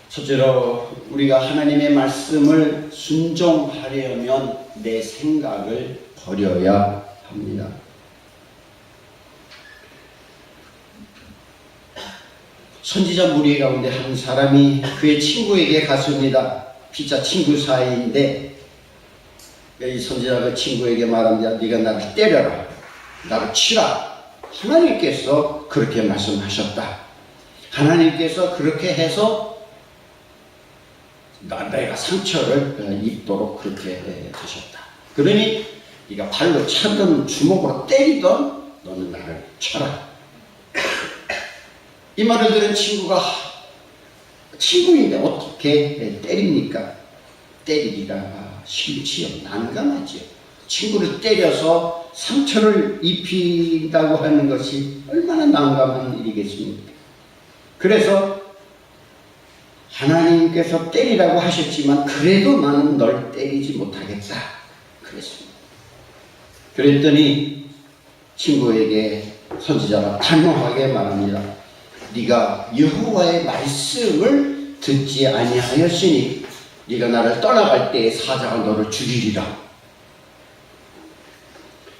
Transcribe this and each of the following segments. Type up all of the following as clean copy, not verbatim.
첫째로 우리가 하나님의 말씀을 순종하려면 내 생각을 버려야 합니다. 선지자 무리 가운데 한 사람이 그의 친구에게 갔습니다. 피자 친구 사이인데 이 선지자가 친구에게 말합니다. 네가 나를 때려라, 나를 치라. 하나님께서 그렇게 말씀하셨다. 하나님께서 그렇게 해서 내가 상처를 입도록 그렇게 하셨다. 그러니 네가 발로 차든 주먹으로 때리든 너는 나를 쳐라. 이 말을 들은 친구가 친구인데 어떻게 때립니까? 때리기가 싫지요. 난감하지요. 친구를 때려서 상처를 입힌다고 하는 것이 얼마나 난감한 일이겠습니까? 그래서 하나님께서 때리라고 하셨지만 그래도 나는 널 때리지 못하겠다 그랬습니다. 그랬더니 친구에게 선지자가 단호하게 말합니다. 네가 여호와의 말씀을 듣지 아니하였으니 네가 나를 떠나갈 때에 사자가 너를 죽이리라.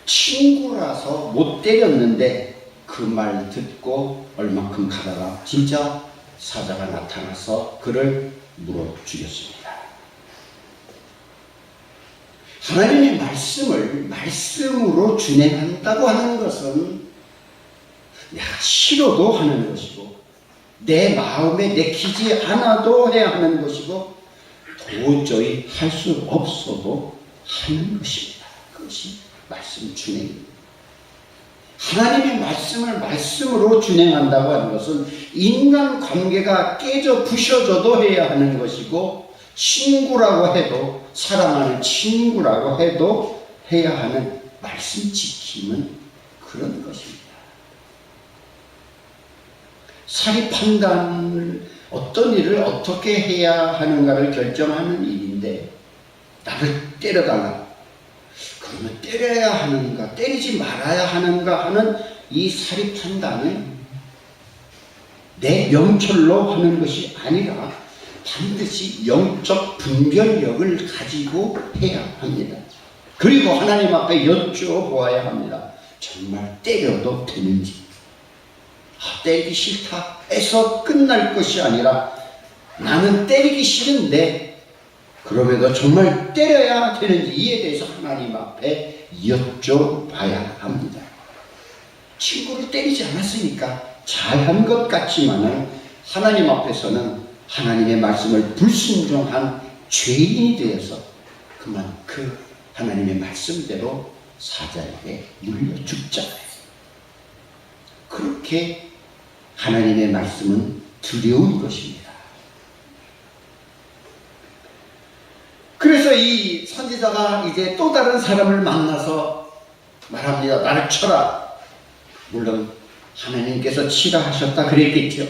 친구라서 못 때렸는데 그 말 듣고 얼만큼 가다가 진짜 사자가 나타나서 그를 물어 죽였습니다. 하나님의 말씀을 말씀으로 준행한다고 하는 것은 내가 싫어도 하는 것이고 내 마음에 내키지 않아도 해야 하는 것이고 도저히 할 수 없어도 하는 것입니다. 그것이 말씀 준행입니다. 하나님의 말씀을 말씀으로 준행한다고 하는 것은 인간 관계가 깨져 부셔져도 해야 하는 것이고 친구라고 해도 사랑하는 친구라고 해도 해야 하는 말씀 지킴은 그런 것입니다. 사리 판단을 어떤 일을 어떻게 해야 하는가를 결정하는 일인데 나를 때려달라. 그러면 때려야 하는가 때리지 말아야 하는가 하는 이 사리 판단을 내 명철로 하는 것이 아니라 반드시 영적 분별력을 가지고 해야 합니다. 그리고 하나님 앞에 여쭤보아야 합니다. 정말 때려도 되는지. 때리기 싫다 해서 끝날 것이 아니라 나는 때리기 싫은데 그럼에도 정말 때려야 되는지 이에 대해서 하나님 앞에 여쭤봐야 합니다. 친구를 때리지 않았으니까 잘한 것 같지만은 하나님 앞에서는 하나님의 말씀을 불순종한 죄인이 되어서 그만 그 하나님의 말씀대로 사자에게 물려 죽잖아요. 그렇게 하나님의 말씀은 두려운 것입니다. 그래서 이 선지자가 이제 또 다른 사람을 만나서 말합니다. 나를 쳐라. 물론 하나님께서 치라 하셨다 그랬겠죠.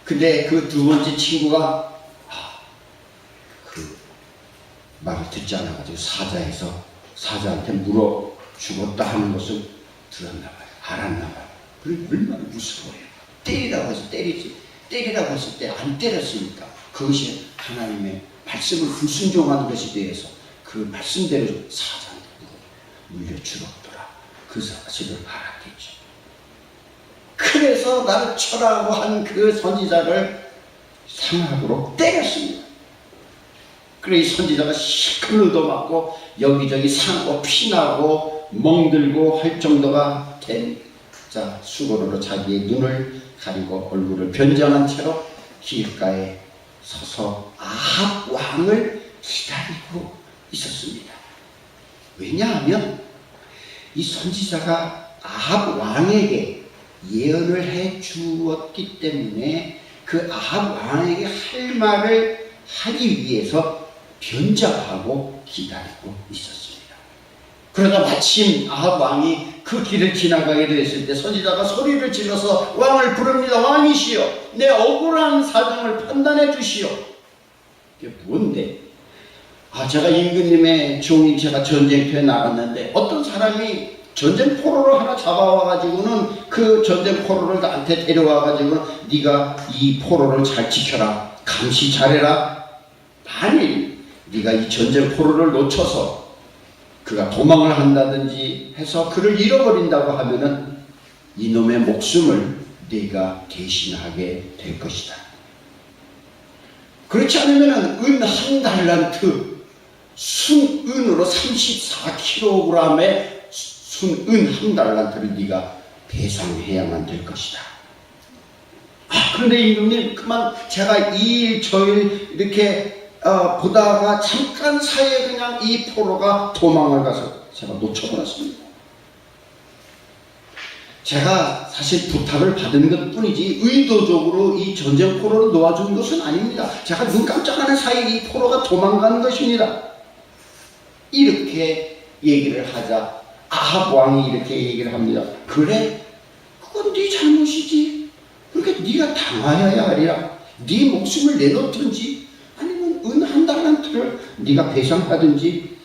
근데 그 두 번째 친구가 그 말을 듣지 않아가지고 사자한테 물어 죽었다 하는 것을 들었나 봐요. 알았나 봐요. 그리고 얼마나 무서워요. 때리라고 해서 때리지. 때리라고 했을 때 안 때렸으니까 그것이 하나님의 말씀을 불순종하는 것에 대해서 그 말씀대로 사자한테 물려 죽었더라. 그 사실을 알았겠죠. 그래서 나를 쳐라고 한 그 선지자를 상악으로 때렸습니다. 그래 이 선지자가 시큰 얻어맞고 여기저기 상고 피나고 멍들고 할 정도가 된 수고로로 자기의 눈을 가리고 얼굴을 변장한 채로 길가에 서서 아합 왕을 기다리고 있었습니다. 왜냐하면 이 선지자가 아합 왕에게 예언을 해 주었기 때문에 그 아합 왕에게 할 말을 하기 위해서 변장하고 기다리고 있었습니다. 그러다 마침 아합 왕이 그 길을 지나가게 되었을 때 선지자가 소리를 질러서 왕을 부릅니다. 왕이시여, 내 억울한 사정을 판단해 주시오. 이게 뭔데? 제가 임금님의 종인 제가 전쟁터에 나갔는데 어떤 사람이 전쟁 포로를 하나 잡아와가지고는 그 전쟁 포로를 나한테 데려와가지고는 네가 이 포로를 잘 지켜라. 감시 잘해라. 만일 네가 이 전쟁 포로를 놓쳐서 그가 도망을 한다든지 해서 그를 잃어버린다고 하면은 이놈의 목숨을 네가 대신하게 될 것이다. 그렇지 않으면 은 한 달란트, 순은으로 34kg의 순은 한 달란트를 네가 배상해야만 될 것이다. 그런데 임금님, 그만 제가 2일 저일 이렇게 보다가 잠깐 사이에 그냥 이 포로가 도망을 가서 제가 놓쳐버렸습니다. 제가 사실 부탁을 받은 것 뿐이지 의도적으로 이 전쟁 포로를 놓아준 것은 아닙니다. 제가 눈 깜짝하는 사이에 이 포로가 도망간 것입니다. 이렇게 얘기를 하자 아합 왕이 이렇게 얘기를 합니다. 그래? 그건 네 잘못이지. 그러니까 네가 당하여야 하리라. 네 목숨을 내놓든지 아니면 은 한 달란트를 네가 배상하든지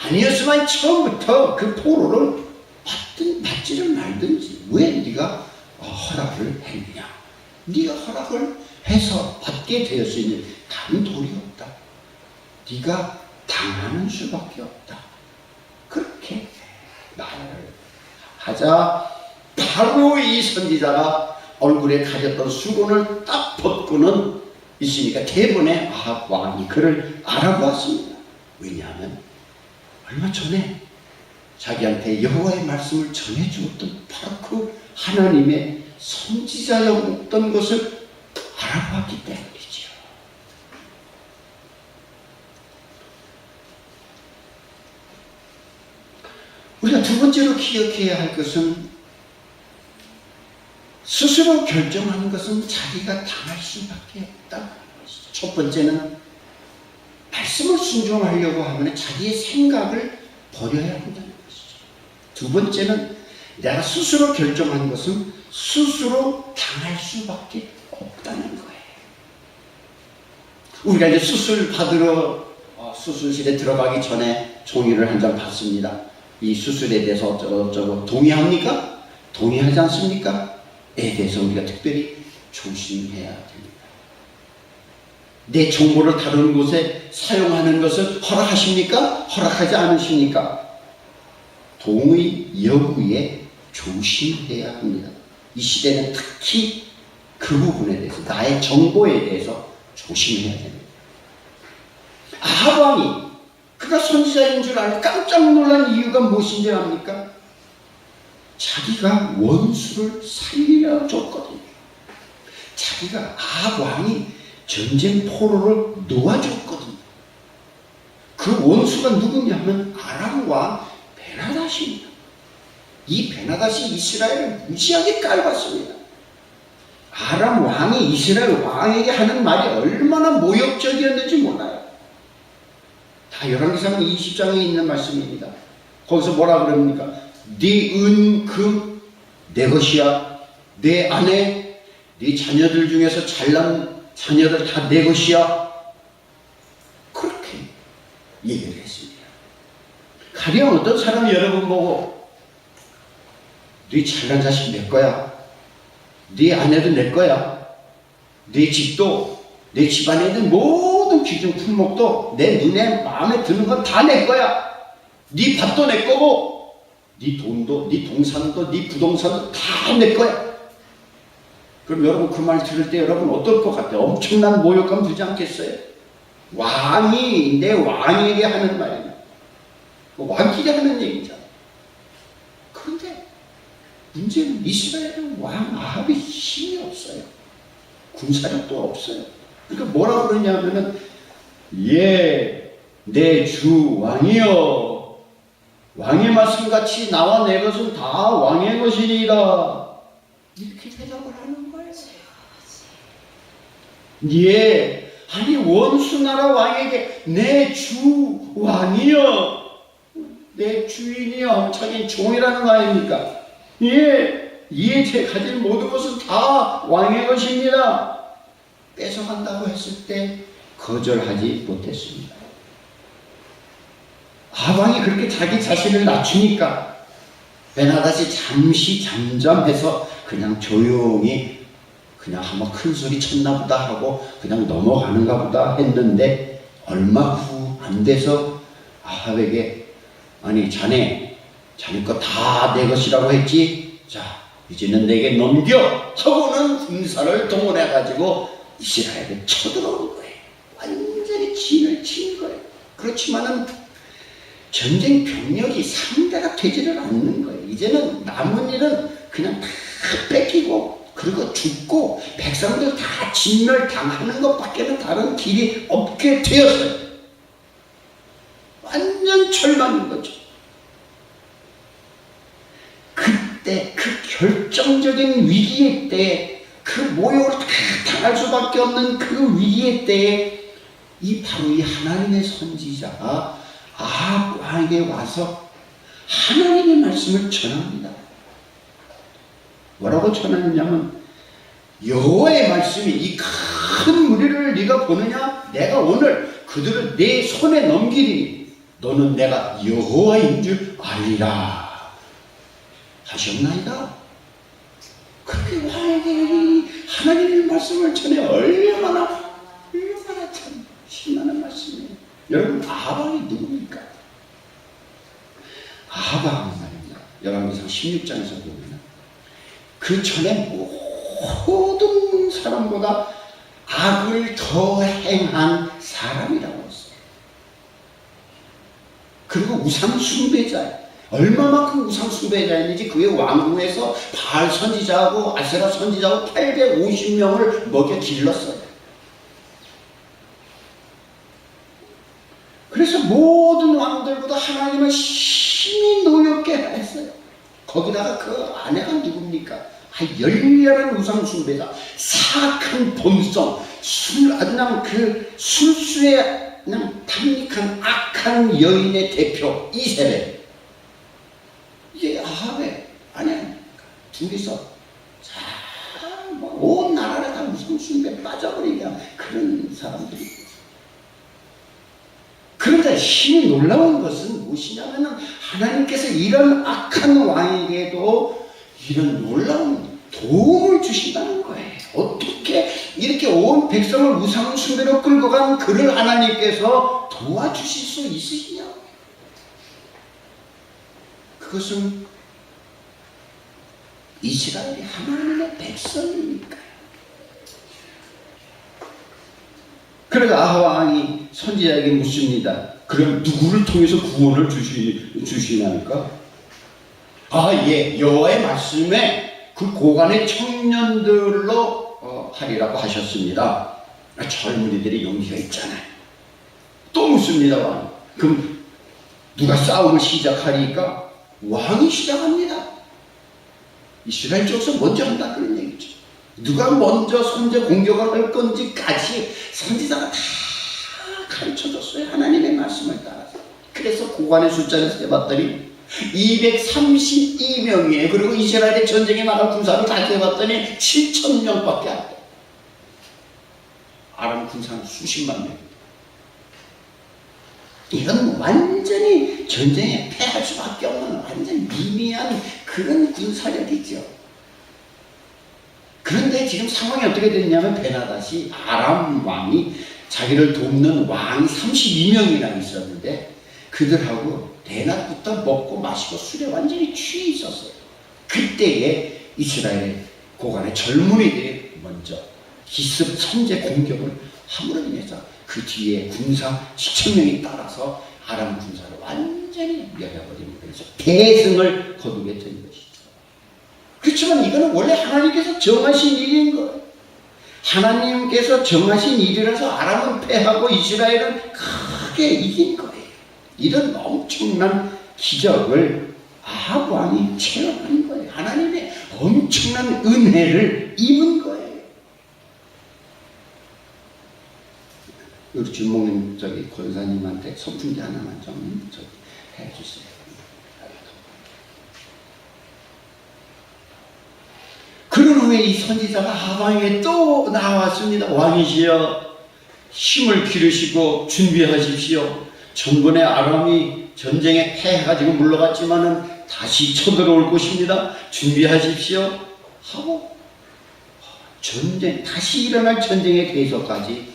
아니었으면 처음부터 그 포로를 받지를 말든지 왜 네가 허락을 했느냐. 네가 허락을 해서 받게 되었으니 다른 도리 없다. 네가 당하는 수밖에 없다. 그렇게 말을 하자 바로 이 선지자가 얼굴에 가졌던 수건을 딱 벗고는 있으니까 대번에 아합 왕이 그를 알아보았습니다. 왜냐하면 얼마 전에 자기한테 여호와의 말씀을 전해주었던 바로 그 하나님의 선지자였던 것을 알아보았기 때문이지요. 우리가 두 번째로 기억해야 할 것은 스스로 결정하는 것은 자기가 당할 수밖에 없다는 것이죠. 첫 번째는 말씀을 순종하려고 하면 자기의 생각을 버려야 한다는 것이죠. 두 번째는 내가 스스로 결정하는 것은 스스로 당할 수밖에 없다는 거예요. 우리가 이제 수술 받으러 수술실에 들어가기 전에 종이를 한 장 받습니다. 이 수술에 대해서 어쩌고 동의합니까? 동의하지 않습니까? 에 대해서 우리가 특별히 조심해야 됩니다. 내 정보를 다른 곳에 사용하는 것을 허락하십니까? 허락하지 않으십니까? 동의 여부에 조심해야 합니다. 이 시대는 특히 그 부분에 대해서, 나의 정보에 대해서 조심해야 됩니다. 아합 왕이 그가 선지자인 줄 알고 깜짝 놀란 이유가 무엇인지 압니까? 자기가 원수를 살려 줬거든요. 자기가 아합 왕이 전쟁 포로를 놓아줬거든요. 그 원수가 누구냐면 아람 왕 베나닷입니다. 이 베나닷이 이스라엘을 무지하게 깔봤습니다. 아람 왕이 이스라엘 왕에게 하는 말이 얼마나 모욕적이었는지 몰라요. 다 열왕기상 20장에 있는 말씀입니다. 거기서 뭐라 그럽니까? 네 은, 금, 내 것이야. 내 아내, 네 자녀들 중에서 잘난 자녀들 다 내 것이야. 그렇게 얘기를 했습니다. 가령 어떤 사람이 여러분 보고 네 잘난 자식 내 거야. 네 아내도 내 거야. 네 집도, 내 집안에 있는 모든 귀중 품목도 내 눈에 마음에 드는 건 다 내 거야. 네 밭도 내 거고 네 돈도, 네 동산도, 네 부동산도 다 내 거야. 그럼 여러분 그 말 들을 때 여러분 어떨 것 같아요? 엄청난 모욕감 주지 않겠어요? 왕이 내 왕에게 하는 말이야. 왕끼리 하는 얘기잖아. 그런데 문제는 이스라엘은 왕 아합이 힘이 없어요. 군사력도 없어요. 그러니까 뭐라 그러냐면은 내 주 왕이여, 왕의 말씀같이 나와 내 것은 다 왕의 것이니이다. 이렇게 대답을 하는 거예요. 아니 원수나라 왕에게 내 주 왕이여, 내 주인이여, 자기는 종이라는 거 아닙니까? 제 가진 모든 것은 다 왕의 것입니다. 뺏어간다고 했을 때 거절하지 못했습니다. 아합 왕이 그렇게 자기 자신을 낮추니까 베나닷이 잠시 잠잠해서 그냥 조용히 그냥 한번 큰 소리 쳤나 보다 하고 그냥 넘어가는가 보다 했는데 얼마 후 안 돼서 아합에게 아니 자네 거 다 내 것이라고 했지? 자 이제는 내게 넘겨 하고는 군사를 동원해 가지고 이스라엘에 쳐들어온 거예요. 완전히 진을 친 거예요. 그렇지만은 전쟁 병력이 상대가 되지를 않는 거예요. 이제는 남은 일은 그냥 다 뺏기고 그리고 죽고 백성들 다 진멸당하는 것밖에는 다른 길이 없게 되었어요. 완전 절망인 거죠. 그때 그 결정적인 위기의 때에 그 모욕을 다 당할 수밖에 없는 그 위기의 때에 바로 이 하나님의 선지자가 아합 왕에게 와서 하나님의 말씀을 전합니다. 뭐라고 전하느냐면 여호와의 말씀이 이 큰 무리를 네가 보느냐? 내가 오늘 그들을 내 손에 넘기리니 너는 내가 여호와인 줄 알리라 하셨나이다. 그렇게 왕에게 하나님의 말씀을 전해 얼마나 참 신나는 말씀이에요. 여러분 아합 왕이 누굽니까? 아합 왕은 말입니다. 열왕기상 16장에서 보면 그 전에 모든 사람보다 악을 더 행한 사람이라고 했어요. 그리고 우상숭배자예요. 얼마만큼 우상숭배자였는지 그의 왕궁에서 바알 선지자하고 아세라 선지자하고 850명을 먹여 길렀어요. 그래서 모든 왕들보다 하나님을 심히 노엽게 했어요. 거기다가 그 아내가 누굽니까? 열렬한 우상숭배자, 사악한 본성, 그냥 그 술수에 그냥 탐닉한 악한 여인의 대표 이세벨. 이게 아합의 아내입니까? 둘이서 온 나라를 다 우상숭배에 빠져버리게 한 그런 사람들이. 그런데 힘이 놀라운 것은 무엇이냐면 하나님께서 이런 악한 왕에게도 이런 놀라운 도움을 주신다는 거예요. 어떻게 이렇게 온 백성을 우상숭배로 끌고 간 그를 하나님께서 도와주실 수 있으시냐? 그것은 이스라엘이 하나님의 백성이니까요. 그래서 아합 왕이 선지자에게 묻습니다. 그럼 누구를 통해서 구원을 주시나니까? 예, 여호와의 말씀에 그 고관의 청년들로 하리라고 하셨습니다. 젊은이들이 용기가 있잖아요. 또 묻습니다, 왕. 그럼 누가 싸움을 시작하니까 왕이 시작합니다. 이스라엘 쪽에서 먼저 한다 그런 얘기죠. 누가 먼저 선제 공격을 할 건지까지 선지자가 다 가르쳐줬어요. 하나님의 말씀을 따라서. 그래서 고관의 숫자를 세봤더니 232명이에요. 그리고 이스라엘의 전쟁에 나갈 군사를 다 세봤더니 7,000명밖에 안 돼요. 아람 군사는 수십만 명. 이건 완전히 전쟁에 패할 수밖에 없는 완전 미미한 그런 군사력이죠. 그런데 지금 상황이 어떻게 됐냐면 베나닷이 아람 왕이 자기를 돕는 왕이 32명이나 있었는데 그들하고 대낮부터 먹고 마시고 술에 완전히 취해 있었어요. 그때에 이스라엘의 고관의 젊은이들이 먼저 기습 선제 공격을 함으로 인해서 그 뒤에 군사 7,000명이 따라서 아람 군사를 완전히 멸해버리는 거죠. 대승을 거두게 된 것이죠. 그렇지만 이거는 원래 하나님께서 정하신 일인 거예요. 하나님께서 정하신 일이라서 아람은 패하고 이스라엘은 크게 이긴 거예요. 이런 엄청난 기적을 아합 왕이 체험한 거예요. 하나님의 엄청난 은혜를 입은 거예요. 우리 주목님 권사님한테 선풍기 하나만 좀 해주세요. 그런 후에 이 선지자가 아합 왕에게 또 나왔습니다. 왕이시여 힘을 기르시고 준비하십시오. 전번에 아람이 전쟁에 패해가지고 물러갔지만은 다시 쳐들어올 것입니다. 준비하십시오. 하고 다시 일어날 전쟁에 대해서까지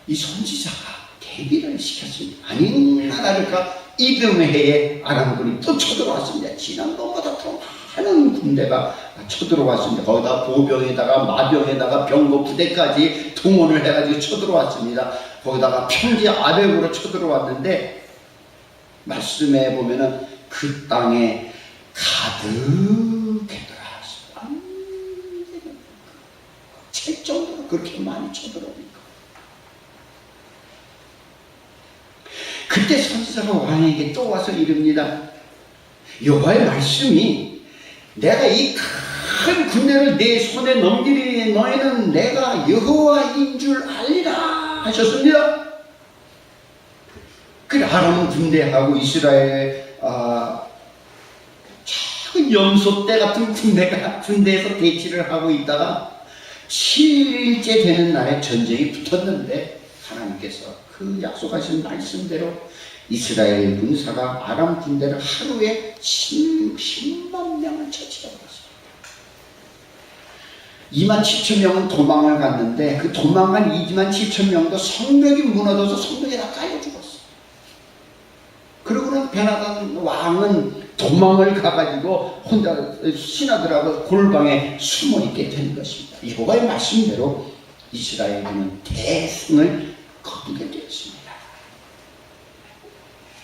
이 선지자가 대비를 시켰습니다. 아니나 다를까 이듬해에 아람군이 또 쳐들어왔습니다. 지난번보다 더 많은 군대가 쳐들어왔습니다. 거기다 보병에다가 마병에다가 병거 부대까지 동원을 해가지고 쳐들어왔습니다. 거기다가 평지 아래으로 쳐들어왔는데 말씀해 보면은 그 땅에 가득했더라. 칠 정도로 그렇게 많이 쳐들어오니까. 그때 선지자가 왕에게 또 와서 이릅니다. 여호와의 말씀이 내가 이 큰 군대를 내 손에 넘기리니 너희는 내가 여호와인 줄 알리라 하셨습니다. 그 아람 군대하고 이스라엘의 작은 염소떼 같은 군대에서 대치를 하고 있다가 7일째 되는 날에 전쟁이 붙었는데 하나님께서 그 약속하신 말씀대로 이스라엘 군사가 아람 군대를 하루에 10만 명을 처치해버렸습니다. 27,000명은 도망을 갔는데 그 도망간 27,000명도 성벽이 무너져서 성벽에 다 깔려 죽었어요. 그러고는 베나단 왕은 도망을 가가지고 혼자 신하들하고 골방에 숨어있게 된 것입니다. 여호와의 말씀대로 이스라엘은 대승을 거두게 되었습니다.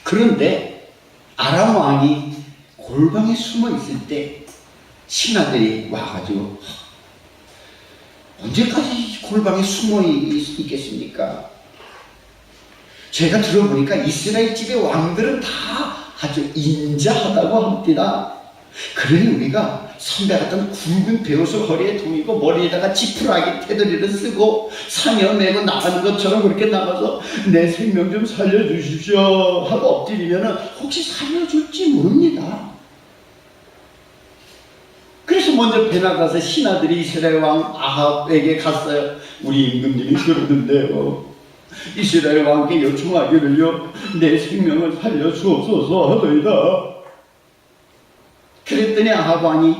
그런데 아람 왕이 골방에 숨어있을 때 신하들이 와가지고 언제까지 골방에 숨어 있겠습니까? 제가 들어보니까 이스라엘 집의 왕들은 다 아주 인자하다고 합니다. 그러니 우리가 선배 같은 굵은 베옷을 허리에 동이고 머리에다가 지푸라기 테두리를 쓰고 상여 메고 나가는 것처럼 그렇게 나가서 내 생명 좀 살려주십시오 하고 엎드리면 혹시 살려줄지 모릅니다. 그래서 먼저 베나가서 신하들이 이스라엘 왕 아합에게 갔어요. 우리 임금님이 그러는데요, 이스라엘 왕께 요청하기를요, 내 생명을 살려주옵소서 하더이다. 그랬더니 아합 왕이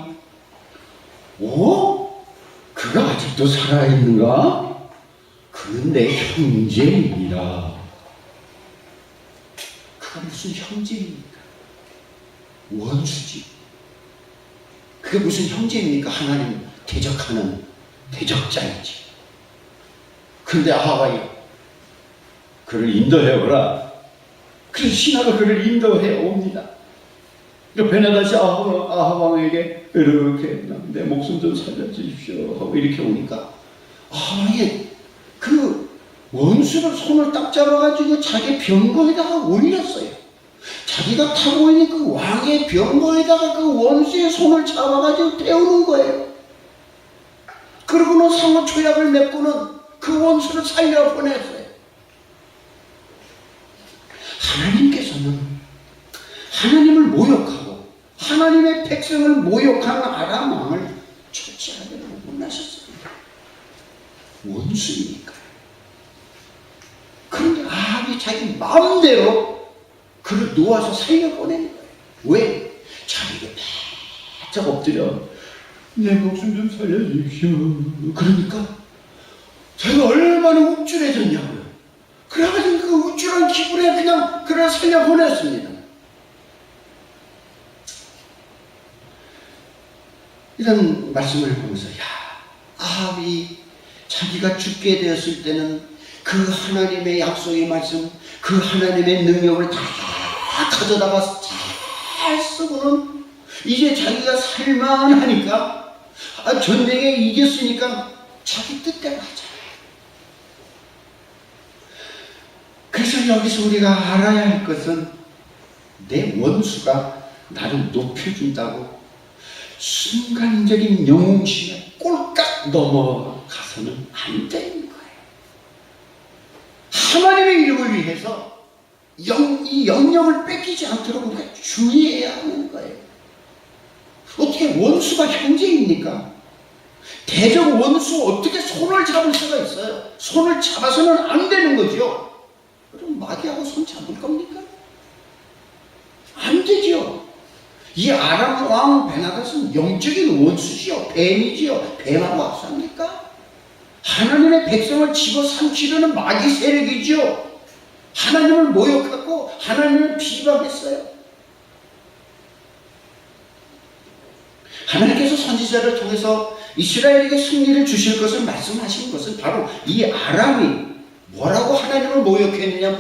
그가 아직도 살아있는가? 그는 내 형제입니다. 그가 무슨 형제입니까? 원수지. 그게 무슨 형제입니까? 하나님 대적하는 대적자이지. 그런데 아합이 그를 인도해오라. 그래서 신하가 그를 인도해 옵니다. 베나다시 아합 왕에게 이렇게 내 목숨 좀 살려주십시오 하고 이렇게 오니까 아합이 그 원수를 손을 딱 잡아가지고 자기 병거에다가 올렸어요. 자기가 타고 있는 그 왕의 병거에다가 그 원수의 손을 잡아가지고 태우는 거예요. 그러고는 상호 초약을 맺고는 그 원수를 살려보냈어요. 하나님께서는 하나님을 모욕하고 하나님의 백성을 모욕하는 아람 왕을 처치하려고 원하셨습니다. 원수니까. 그런데 아합이 자기 마음대로 그를 놓아서 살려보내는 거예요. 왜? 자기가 바짝 엎드려 내 목숨 좀 살려주십시오. 그러니까 제가 얼마나 우쭐해졌냐고요. 그래가지고 그 우쭐한 기분에 그냥 그를 살려보냈습니다. 이런 말씀을 보면서 아합이 자기가 죽게 되었을 때는 그 하나님의 약속의 말씀, 그 하나님의 능력을 다 가져다가 잘 쓰고는 이제 자기가 살만하니까 전쟁에 이겼으니까 자기 뜻대로 하잖아요. 그래서 여기서 우리가 알아야 할 것은 내 원수가 나를 높여준다고 순간적인 영웅심에 꼴깍 넘어가서는 안 되는 거예요. 하나님의 이름을 위해서 이 영역을 뺏기지 않도록 우리가 주의해야 하는 거예요. 어떻게 원수가 형제입니까? 대적 원수 어떻게 손을 잡을 수가 있어요? 손을 잡아서는 안 되는 거죠. 그럼 마귀하고 손 잡을 겁니까? 안 되죠. 이 아람 왕 베나닷은 영적인 원수지요. 뱀이지요. 뱀하고 합사합니까? 하나님의 백성을 집어삼키려는 마귀 세력이죠. 하나님을 모욕하고 하나님을 비방했어요. 하나님께서 선지자를 통해서 이스라엘에게 승리를 주실 것을 말씀하신 것은 바로 이 아람이 뭐라고 하나님을 모욕했느냐?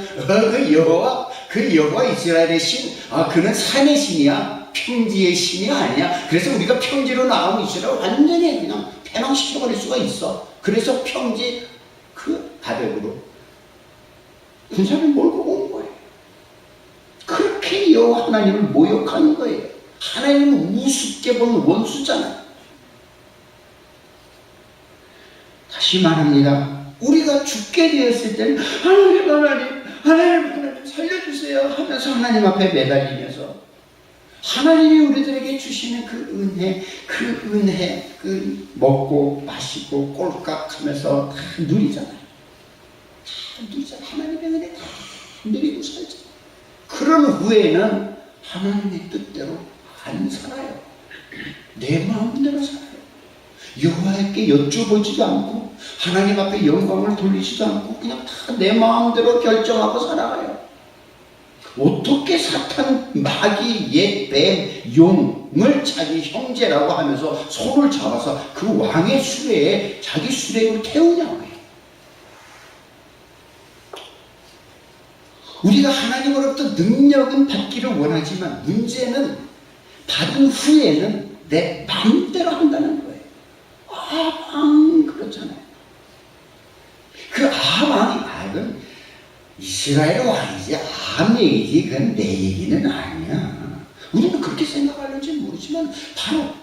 그 여호와 이스라엘의 신, 그는 산의 신이야, 평지의 신이 아니야. 그래서 우리가 평지로 나가면 이스라엘 완전히 그냥 패망시켜버릴 수가 있어. 그래서 평지 그 아래로 군사를 몰고 온 거예요. 그렇게 여호와 하나님을 모욕하는 거예요. 하나님은 우습게 보는 원수잖아요. 다시 말합니다. 우리가 죽게 되었을 때는 하나님 살려주세요 하면서 하나님 앞에 매달리면서 하나님이 우리들에게 주시는 그 은혜 그 먹고 마시고 꼴깍하면서 다 누리잖아요. 다 누리잖아요. 하나님의 은혜 다 누리고 살잖아요. 그런 후에는 하나님의 뜻대로 안 살아요. 내 마음대로 살아요. 여호와께 여쭤보지도 않고 하나님 앞에 영광을 돌리지도 않고 그냥 다 내 마음대로 결정하고 살아가요. 어떻게 사탄, 마귀, 옛 뱀, 용을 자기 형제라고 하면서 손을 잡아서 그 왕의 수레에 자기 수레를 태우냐고요. 우리가 하나님으로부터 능력은 받기를 원하지만 문제는 받은 후에는 내 마음대로 한다는 거예요. 아방 그렇잖아요. 그 아방은 이스라엘 왕이지 아함 얘기지 그건 내 얘기는 아니야. 우리는 그렇게 생각하는지 모르지만 바로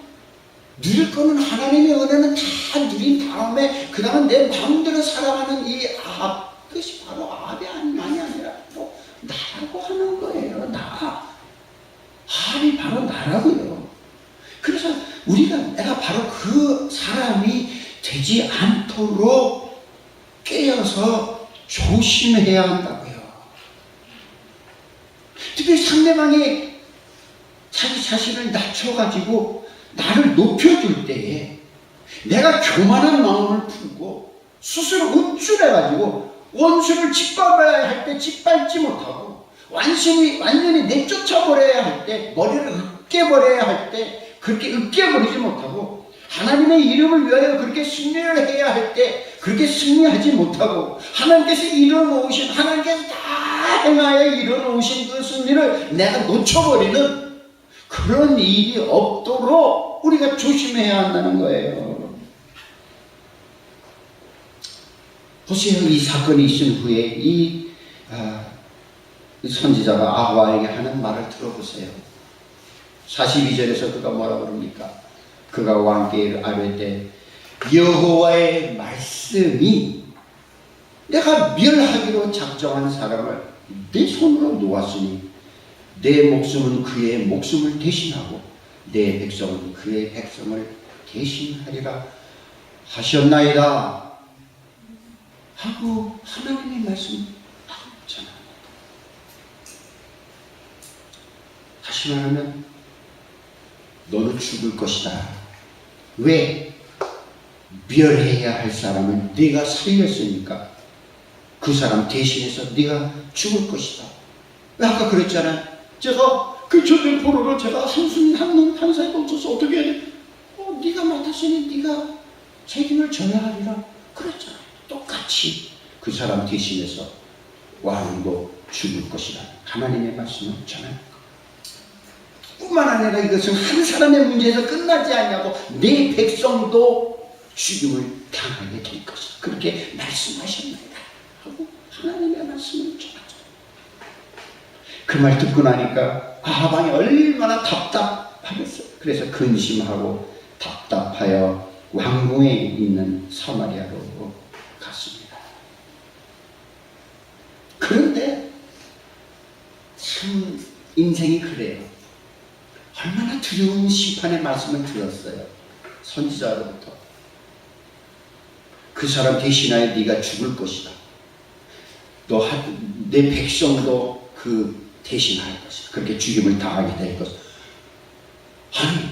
누릴 거는 하나님의 은혜는 다 누린 다음에 그 다음에 내 마음대로 살아가는 이 아합, 그것이 바로 아합이 아니라 또 나라고 하는 거예요. 아합이 바로 나라고요. 그래서 내가 바로 그 사람이 되지 않도록 깨어서 조심해야 한다고요. 특별히 상대방이 자기 자신을 낮춰가지고 나를 높여줄 때에 내가 교만한 마음을 풀고 스스로 우쭐해가지고 원수를 짓밟아야 할 때 짓밟지 못하고 완전히 내쫓아버려야 할 때 머리를 으깨버려야 할 때 그렇게 으깨버리지 못하고 하나님의 이름을 위하여 그렇게 승리를 해야 할 때 그렇게 승리하지 못하고 하나님께서 이뤄놓으신 하나님께서 다 행하여 이뤄놓으신 그 승리를 내가 놓쳐버리는 그런 일이 없도록 우리가 조심해야 한다는 거예요. 보세요. 이 사건이 있은 후에 이 선지자가 아하와에게 하는 말을 들어보세요. 42절에서 그가 뭐라고 그럽니까? 그가 왕께 아뢰되 여호와의 말씀이 내가 멸하기로 작정한 사람을 내 손으로 놓았으니 내 목숨은 그의 목숨을 대신하고 내 백성은 그의 백성을 대신하리라 하셨나이다 하고 하나님의 말씀 하고 있잖아요. 다시 말하면 너는 죽을 것이다. 왜? 멸해야 할 사람을 네가 살렸으니까 그 사람 대신해서 네가 죽을 것이다. 왜 아까 그랬잖아. 제가 그 전쟁 포로를 제가 한 사에 멈춰서 어떻게 해야 돼? 네가 맡았으니 네가 책임을 져야 하리라 그랬잖아. 똑같이 그 사람 대신해서 왕도 죽을 것이다. 하나님의 말씀은 없잖아요. 뿐만 아니라 이것은 한 사람의 문제에서 끝나지 않냐고 내 백성도 죽임을 당하게 될 것이다. 그렇게 말씀하셨나이다 하고 하나님의 말씀을 전하죠. 그 말 듣고 나니까 아하방이 얼마나 답답하겠어요. 그래서 근심하고 답답하여 왕궁에 있는 사마리아로 갔습니다. 그런데 참 인생이 그래요. 얼마나 두려운 심판의 말씀을 들었어요. 선지자로부터. 그 사람 대신하여 네가 죽을 것이다. 내 백성도 그 대신할 것이다. 그렇게 죽임을 당하게 될 것이다. 아니,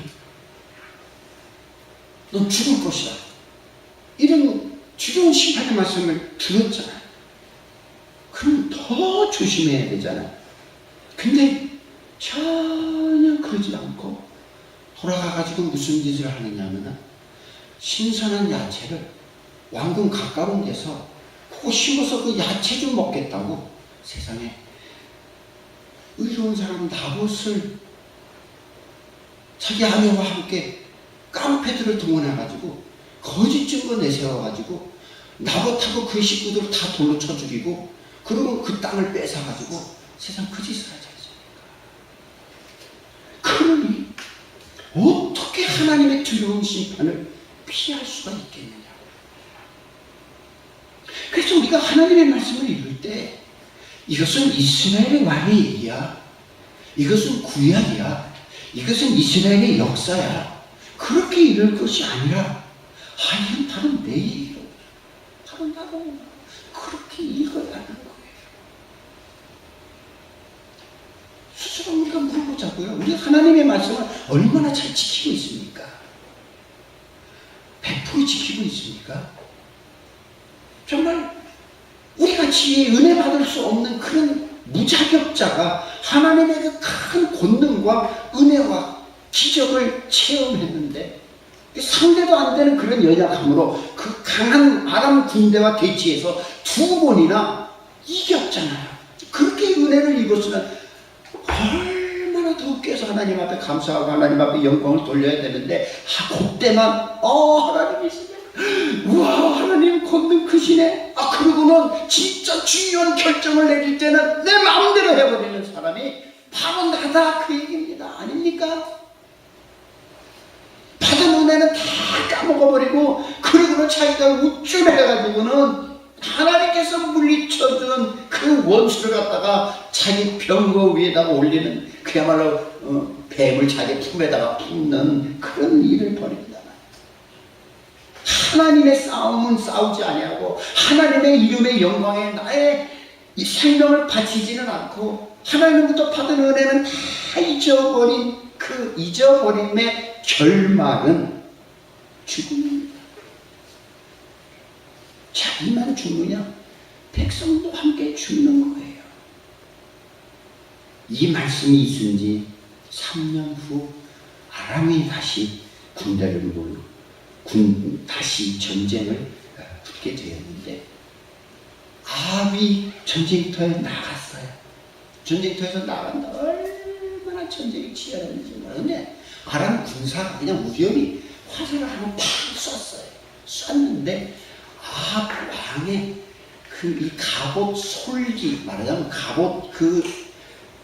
넌 죽을 것이다. 이런 두려운 심판의 말씀을 들었잖아요. 그럼 더 조심해야 되잖아요. 근데 전혀 그러지 않고 돌아가가지고 무슨 짓을 하느냐면 신선한 야채를 왕궁 가까운 데서 그거 심어서 그 야채 좀 먹겠다고 세상에 의로운 사람 나봇을 자기 아내와 함께 깡패들을 동원해가지고 거짓 증거 내세워가지고 나봇하고 그 식구들을 다 돌로 쳐 죽이고 그러고 그 땅을 뺏어가지고 세상 그 짓을 하지 않습니까? 그러니 어떻게 하나님의 두려운 심판을 피할 수가 있겠느냐. 그래서 우리가 하나님의 말씀을 읽을 때 이것은 이스라엘의 왕의 얘기야, 이것은 구약이야, 이것은 이스라엘의 역사야, 그렇게 읽을 것이 아니라 이건 바로 내 얘기로 바로 나로 그렇게 읽어야 하는 거예요. 스스로 우리가 물어보자고요. 우리가 하나님의 말씀을 얼마나 잘 지키고 있습니까? 100% 지키고 있습니까? 정말 우리같이 은혜 받을 수 없는 그런 무자격자가 하나님의 그 큰 권능과 은혜와 기적을 체험했는데 상대도 안 되는 그런 연약함으로 그 강한 아람 군대와 대치해서 2번이나 이겼잖아요. 그렇게 은혜를 입었으면 얼마나 더 깨서 하나님 앞에 감사하고 하나님 앞에 영광을 돌려야 되는데 그때만 하나님이 있으면 우와 하나님 권능 크시네. 그러고는 진짜 중요한 결정을 내릴 때는 내 마음대로 해버리는 사람이 바로 나다 그 얘기입니다. 아닙니까? 받은 은혜는 다 까먹어버리고 그러고는 자기가 우쭐해가지고는 하나님께서 물리쳐준 그 원수를 갖다가 자기 병거 위에다가 올리는 그야말로 뱀을 자기 품에다가 품는 그런 일을 벌인다. 하나님의 싸움은 싸우지 아니하고 하나님의 이름의 영광에 나의 이 생명을 바치지는 않고 하나님부터 받은 은혜는 다 잊어버린 그 잊어버림의 결말은 죽음입니다. 자기만 죽느냐? 백성도 함께 죽는 거예요. 이 말씀이 있은 지 3년 후 아람이 다시 군대를 몰고 다시 전쟁을 붙게 되었는데 아합이 전쟁터에 나갔어요. 전쟁터에서 나간다. 얼마나 전쟁이 치열했는지 모르는데 아람 군사가 그냥 우연히 화살을 한번 팍 쐈어요. 쐈는데 아합 왕의 이 갑옷 솔기 말하자면 갑옷 그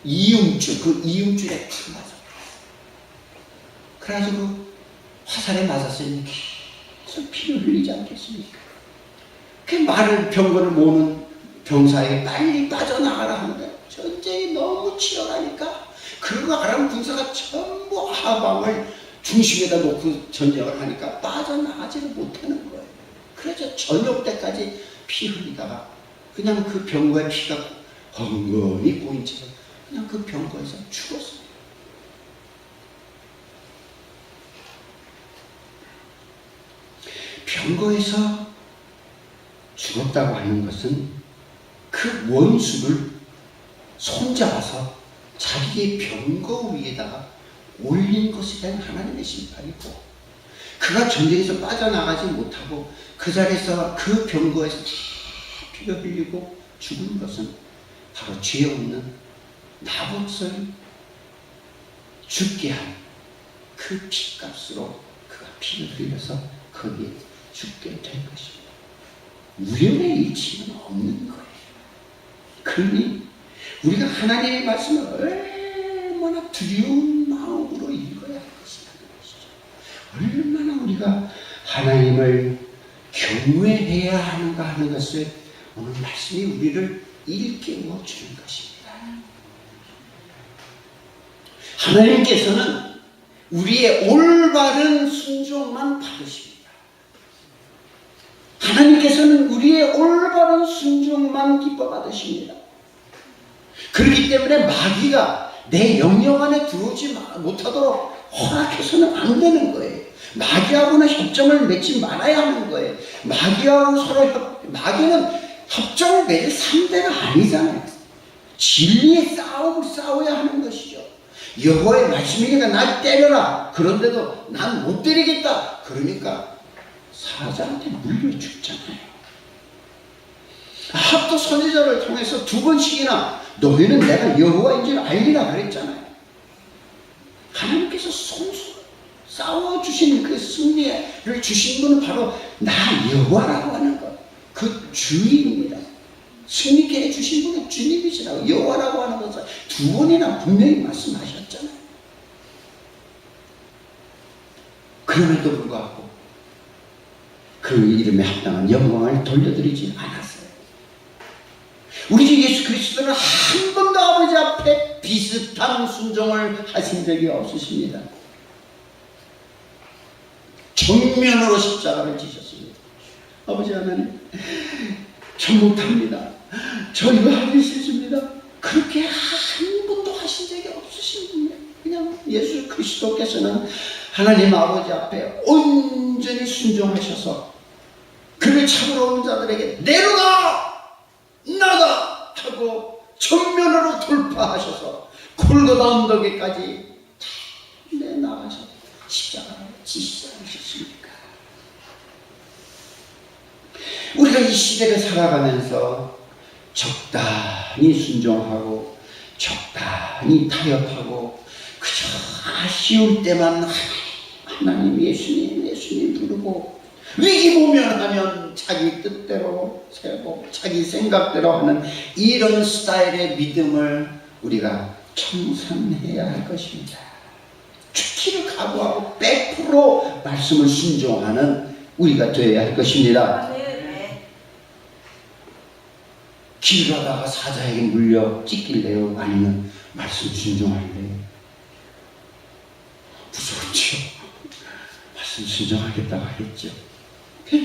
이음줄에 탁 맞아. 그래가지고 화살에 맞았으니 계속 피를 흘리지 않겠습니까? 그 말을 병거를 모으는 병사에게 빨리 빠져나가라 하는데 전쟁이 너무 치열하니까 그리고 아람 군사가 전부 아합 왕을 중심에다 놓고 전쟁을 하니까 빠져나가지를 못하는 거예요. 그래서 저녁 때까지 피 흘리다가 그냥 그 병거에 피가 헝건히 꼬인 채로 그냥 그 병거에서 죽었어요. 병거에서 죽었다고 하는 것은 그 원수를 손잡아서 자기의 병거 위에다가 올린 것에 대한 하나님의 심판이고 그가 전쟁에서 빠져나가지 못하고 그 자리에서 그 병거에서 다 피를 흘리고 죽은 것은 바로 죄 없는 나봇을 죽게 한 그 피값으로 그가 피를 흘려서 거기에 죽게 된 것입니다. 우연의 일치는 없는 거예요. 그러니 우리가 하나님의 말씀을 얼마나 두려운 마음으로 읽어야 할 것이라는 것이죠. 얼마나 우리가 하나님을 경외해야 하는가 하는 것을 오늘 말씀이 우리를 일깨워 주는 것입니다. 하나님께서는 우리의 올바른 순종만 받으십니다. 하나님께서는 우리의 올바른 순종만 기뻐 받으십니다. 그렇기 때문에 마귀가 내 영역 안에 들어오지 못하도록 허락해서는 안 되는 거예요. 마귀하고는 협정을 맺지 말아야 하는 거예요. 마귀하고 서로 마귀는 협정을 맺을 상대가 아니잖아요. 진리의 싸움을 싸워야 하는 것이죠. 여호와의 말씀이니까 날 때려라. 그런데도 난 못 때리겠다. 그러니까 사자한테 물려 죽잖아요. 아합도 선지자를 통해서 2번씩이나 너희는 내가 여호와인 줄 알리라 그랬잖아요. 하나님께서 손수 싸워주신 그 승리를 주신 분은 바로 나 여호와라고 하는 것. 그 주인입니다. 승리케 해주신 분은 주님이시라고 여호와라고 하는 것을 2번이나 분명히 말씀하셨잖아요. 그럼에도 불구하고 그 이름에 합당한 영광을 돌려드리지 않았어요. 우리 주 예수 그리스도는 한 번도 아버지 앞에 비슷한 순종을 하신 적이 없으십니다. 정면으로 십자가를 지셨습니다. 아버지 하나님, 저 못합니다. 저 이거 하기 싫습니다. 그렇게 한 번도 하신 적이 없으신 분이에요. 그냥 예수 그리스도께서는 하나님 아버지 앞에 온전히 순종하셔서 그를 잡으러 온 자들에게 내려가! 나가! 하고 정면으로 돌파하셔서 골고다 언덕에까지 내나가셔서 십자가를 지시지 않으셨습니까? 우리가 이 시대를 살아가면서 적당히 순종하고 적당히 타협하고 그저 아쉬울 때만 하나님 예수님 부르고 위기 모면하면 자기 뜻대로 세고 자기 생각대로 하는 이런 스타일의 믿음을 우리가 청산해야 할 것입니다. 죽기를 각오하고 100% 말씀을 순종하는 우리가 되어야 할 것입니다. 길 가다가 사자에게 물려 찢길래요? 아니면 말씀 순종할래요? 무서웠죠. 말씀 순종하겠다고 하겠죠.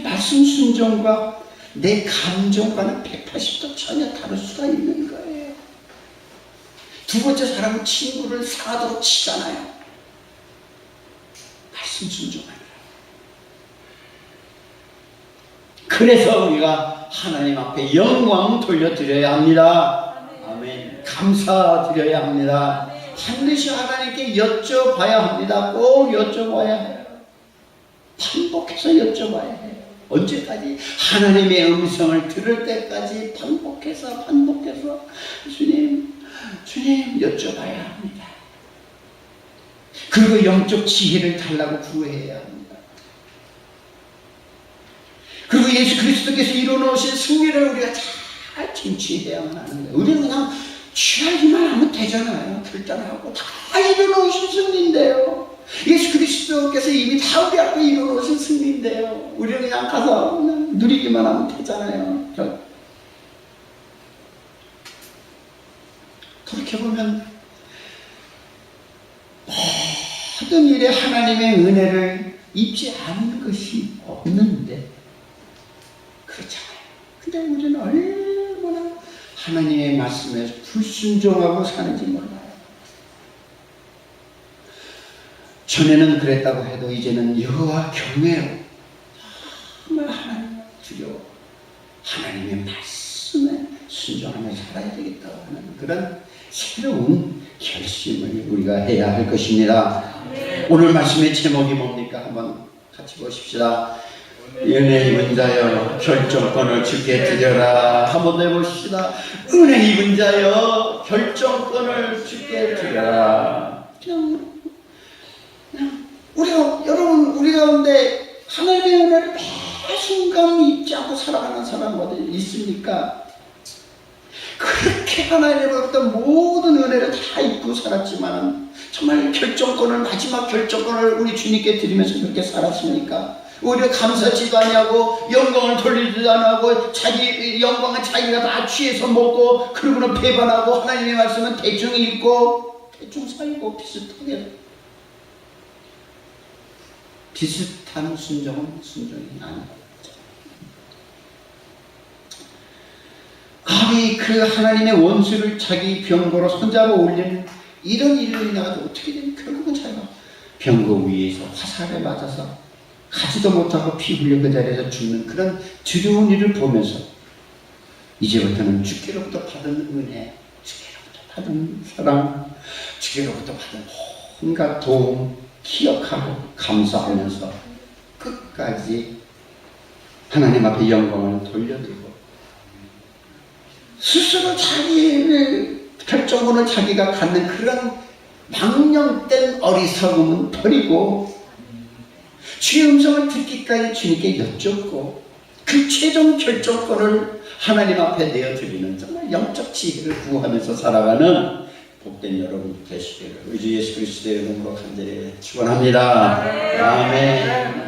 말씀 순종과 내 감정과는 180도 전혀 다를 수가 있는 거예요. 2번째 사람은 친구를 상하도록 치잖아요. 말씀 순종하니라. 그래서 우리가 하나님 앞에 영광 돌려드려야 합니다. 아멘. 감사드려야 합니다. 반드시 하나님께 여쭤봐야 합니다. 꼭 여쭤봐야 해요. 반복해서 여쭤봐야 해요. 언제까지? 하나님의 음성을 들을 때까지 반복해서 주님 여쭤봐야 합니다. 그리고 영적 지혜를 달라고 구해야 합니다. 그리고 예수 그리스도께서 이루어놓으신 승리를 우리가 잘 쟁취해야만 하는 거예요. 우리는 그냥 취하기만 하면 되잖아요. 결단하고 다 이루어놓으신 승리인데요. 예수 그리스도께서 이미 다 우리 앞에 이루어놓으신 승리인데요. 우리는 그냥 가서 그냥 누리기만 하면 되잖아요. 돌이켜보면 모든 일에 하나님의 은혜를 입지 않은 것이 없는데 그렇잖아요. 근데 우리는 얼마나 하나님의 말씀에 불순종하고 사는지 몰라요. 전에는 그랬다고 해도 이제는 여호와 경외로 정말 하나님을 두려워 하나님의 말씀에 순종하며 살아야 되겠다고 하는 그런 새로운 결심을 우리가 해야 할 것입니다. 오늘 말씀의 제목이 뭡니까? 한번 같이 보십시다. 은혜 입은 자여 결정권을 주께 드려라. 한번 더 해봅시다. 은혜 입은 자여 결정권을 주께 드려라. 그냥 여러분 우리 가운데 하나님의 은혜를 매 순간 잊지 않고 살아가는 사람 어디 있습니까? 그렇게 하나님으로부터 모든 은혜를 다 잊고 살았지만 정말 결정권을 마지막 결정권을 우리 주님께 드리면서 그렇게 살았습니까? 오히려 감사치도 아니하고 영광을 돌리지도 않고 자기 영광은 자기가 다 취해서 먹고 그러고는 배반하고 하나님의 말씀은 대충 읽고 대충 살고 비슷한 순종은 순종이 아니다. 감히 그 하나님의 원수를 자기 병거로 손잡아 올리는 이런 일을 인하여 어떻게 되면 결국은 자기가 병거 위에서 화살에 맞아서 가지도 못하고 피 흘려 그 자리에서 죽는 그런 두려운 일을 보면서 이제부터는 주께로부터 받은 은혜, 주께로부터 받은 사랑, 주께로부터 받은 온갖 도움 기억하고 감사하면서 끝까지 하나님 앞에 영광을 돌려드리고 스스로 자기의 결정권을 자기가 갖는 그런 망령된 어리석음은 버리고 주의 음성을 듣기까지 주님께 여쭙고 그 최종 결정권을 하나님 앞에 내어드리는 정말 영적 지혜를 구하면서 살아가는 복된 여러분 되시기를 우리 주 예수 그리스도의 이름으로 간절히 축원합니다. 아멘.